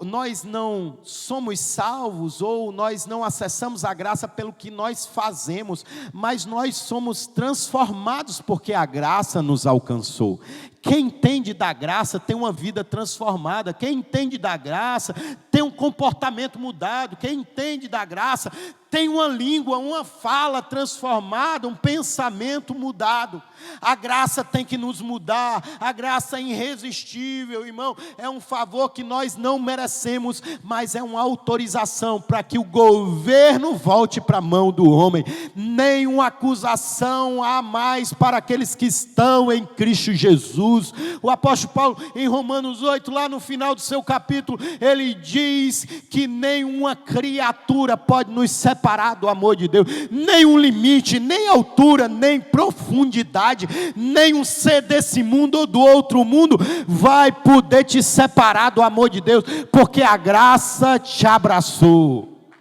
nós não somos salvos, ou nós não acessamos a graça pelo que nós fazemos, mas nós somos transformados porque a graça nos alcançou. Quem entende da graça tem uma vida transformada. Quem entende da graça tem um comportamento mudado. Quem entende da graça tem uma língua, uma fala transformada, um pensamento mudado. A graça tem que nos mudar. A graça é irresistível, irmão. É um favor que nós não merecemos, mas é uma autorização para que o governo volte para a mão do homem. Nenhuma acusação há mais para aqueles que estão em Cristo Jesus. O apóstolo Paulo, em Romanos 8, lá no final do seu capítulo, ele diz que nenhuma criatura pode nos separar do amor de Deus. Nenhum limite, nem altura, nem profundidade, nenhum ser desse mundo ou do outro mundo vai poder te separar do amor de Deus, porque a graça te abraçou.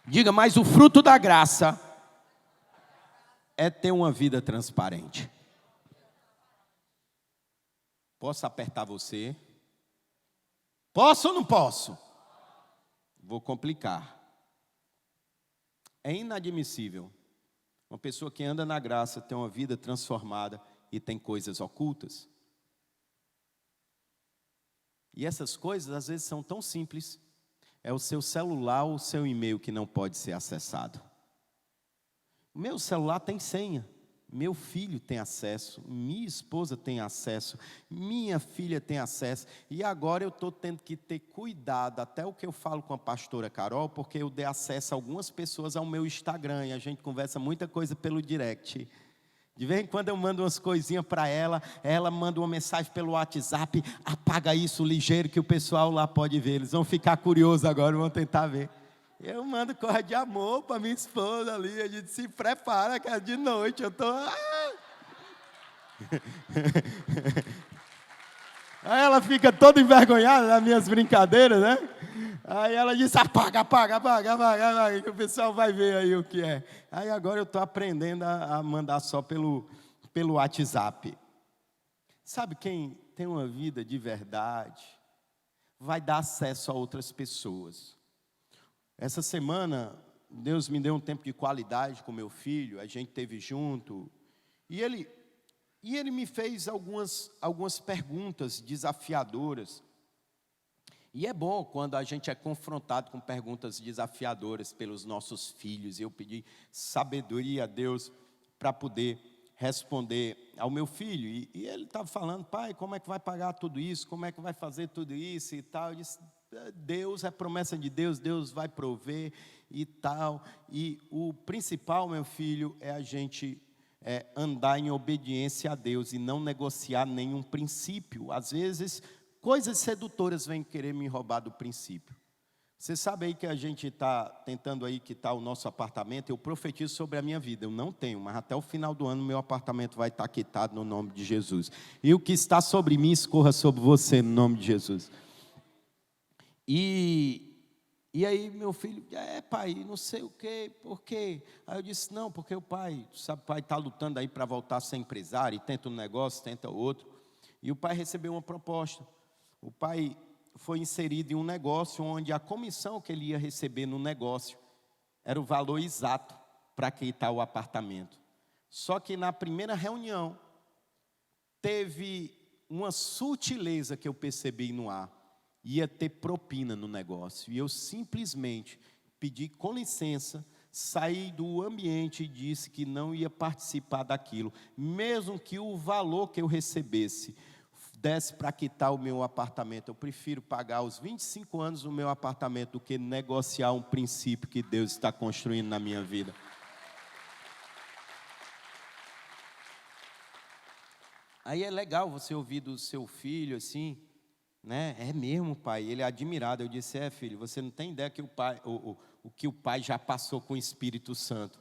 Diga, mas o fruto da graça é ter uma vida transparente. Posso apertar você? Posso ou não posso? Vou complicar. É inadmissível uma pessoa que anda na graça ter uma vida transformada e tem coisas ocultas. E essas coisas às vezes são tão simples. É o seu celular ou o seu e-mail que não pode ser acessado. O meu celular tem senha. Meu filho tem acesso, minha esposa tem acesso, minha filha tem acesso. E agora eu estou tendo que ter cuidado, até o que eu falo com a pastora Carol, porque eu dei acesso a algumas pessoas ao meu Instagram, e a gente conversa muita coisa pelo direct. De vez em quando eu mando umas coisinhas para ela, ela manda uma mensagem pelo WhatsApp, apaga isso ligeiro que o pessoal lá pode ver. Eles vão ficar curiosos agora, vão tentar ver. Eu mando corda de amor para minha esposa ali, a gente se prepara, que é de noite, eu estou... Aí ela fica toda envergonhada nas minhas brincadeiras, né? Aí ela disse, apaga, que o pessoal vai ver aí o que é. Aí agora eu estou aprendendo a mandar só pelo WhatsApp. Sabe quem tem uma vida de verdade, vai dar acesso a outras pessoas. Essa semana, Deus me deu um tempo de qualidade com meu filho, a gente esteve junto, e ele me fez algumas perguntas desafiadoras. E é bom quando a gente é confrontado com perguntas desafiadoras pelos nossos filhos. Eu pedi sabedoria a Deus para poder responder ao meu filho. E ele estava falando, pai, como é que vai pagar tudo isso? Como é que vai fazer tudo isso e tal? Eu disse, Deus, é promessa de Deus, Deus vai prover e tal. E o principal, meu filho, é a gente andar em obediência a Deus e não negociar nenhum princípio. Às vezes, coisas sedutoras vêm querer me roubar do princípio. Você sabe aí que a gente está tentando aí quitar o nosso apartamento? Eu profetizo sobre a minha vida, eu não tenho, mas até o final do ano meu apartamento vai estar quitado no nome de Jesus. E o que está sobre mim, escorra sobre você no nome de Jesus. E aí meu filho, pai, não sei o quê, por quê? Aí eu disse, não, porque o pai, sabe, o pai está lutando aí para voltar a ser empresário, e tenta um negócio, tenta outro. E o pai recebeu uma proposta. O pai foi inserido em um negócio onde a comissão que ele ia receber no negócio era o valor exato para quitar o apartamento. Só que na primeira reunião, teve uma sutileza que eu percebi no ar. Ia ter propina no negócio. E eu simplesmente pedi com licença, saí do ambiente e disse que não ia participar daquilo. Mesmo que o valor que eu recebesse desse para quitar o meu apartamento. Eu prefiro pagar os 25 anos do meu apartamento do que negociar um princípio que Deus está construindo na minha vida. Aí é legal você ouvir do seu filho assim, né? É mesmo, pai, ele é admirado. Eu disse, filho, você não tem ideia que o que o pai já passou com o Espírito Santo.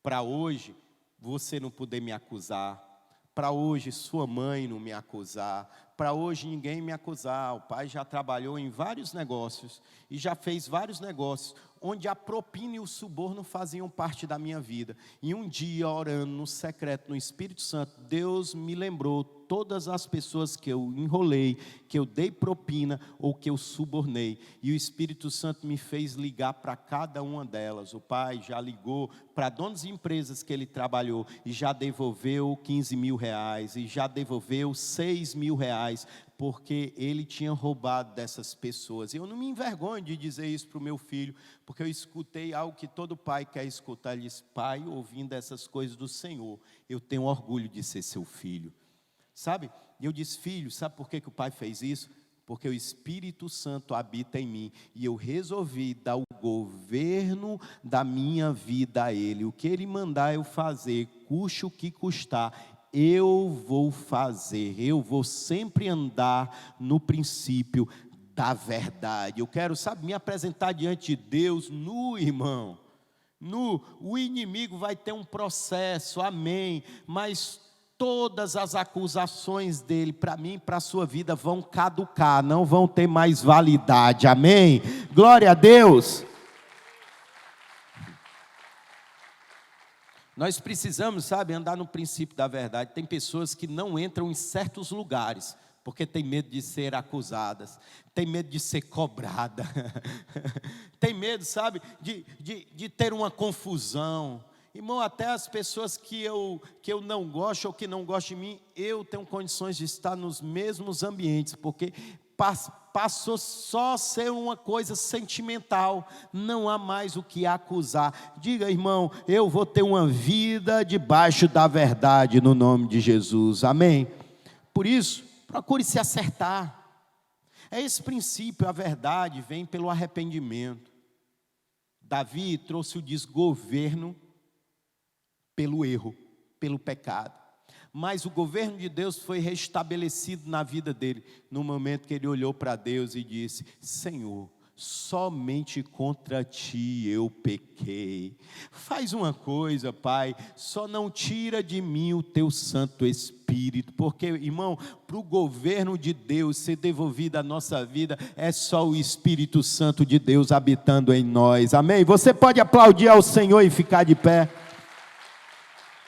Para hoje, você não poder me acusar. Para hoje, sua mãe não me acusar. Para hoje, ninguém me acusar. O pai já trabalhou em vários negócios e já fez vários negócios onde a propina e o suborno faziam parte da minha vida. E um dia, orando no secreto, no Espírito Santo, Deus me lembrou todas as pessoas que eu enrolei, que eu dei propina ou que eu subornei. E o Espírito Santo me fez ligar para cada uma delas. O pai já ligou para donos de empresas que ele trabalhou e já devolveu 15 mil reais e já devolveu 6 mil reais, porque ele tinha roubado dessas pessoas. Eu não me envergonho de dizer isso para o meu filho, porque eu escutei algo que todo pai quer escutar. Ele disse, pai, ouvindo essas coisas do Senhor, eu tenho orgulho de ser seu filho. Sabe? E eu disse, filho, sabe por que o pai fez isso? Porque o Espírito Santo habita em mim, e eu resolvi dar o governo da minha vida a ele. O que ele mandar eu fazer, custe o que custar, eu vou fazer. Eu vou sempre andar no princípio da verdade. Eu quero, sabe, me apresentar diante de Deus nu, irmão. O inimigo vai ter um processo, amém, mas todas as acusações dele para mim e para a sua vida vão caducar, não vão ter mais validade, amém? Glória a Deus. Nós precisamos, sabe, andar no princípio da verdade. Tem pessoas que não entram em certos lugares, porque tem medo de ser acusadas, tem medo de ser cobrada, tem medo, sabe, de ter uma confusão. Irmão, até as pessoas que eu não gosto ou que não gostam de mim, eu tenho condições de estar nos mesmos ambientes, porque passou só a ser uma coisa sentimental, não há mais o que acusar. Diga, irmão, eu vou ter uma vida debaixo da verdade no nome de Jesus, amém? Por isso, procure se acertar. É esse princípio, a verdade vem pelo arrependimento. Davi trouxe o desgoverno pelo erro, pelo pecado. Mas o governo de Deus foi restabelecido na vida dele, no momento que ele olhou para Deus e disse: Senhor, somente contra ti eu pequei. Faz uma coisa, Pai, só não tira de mim o teu Santo Espírito, porque, irmão, para o governo de Deus ser devolvido à nossa vida, é só o Espírito Santo de Deus habitando em nós, amém? Você pode aplaudir ao Senhor e ficar de pé.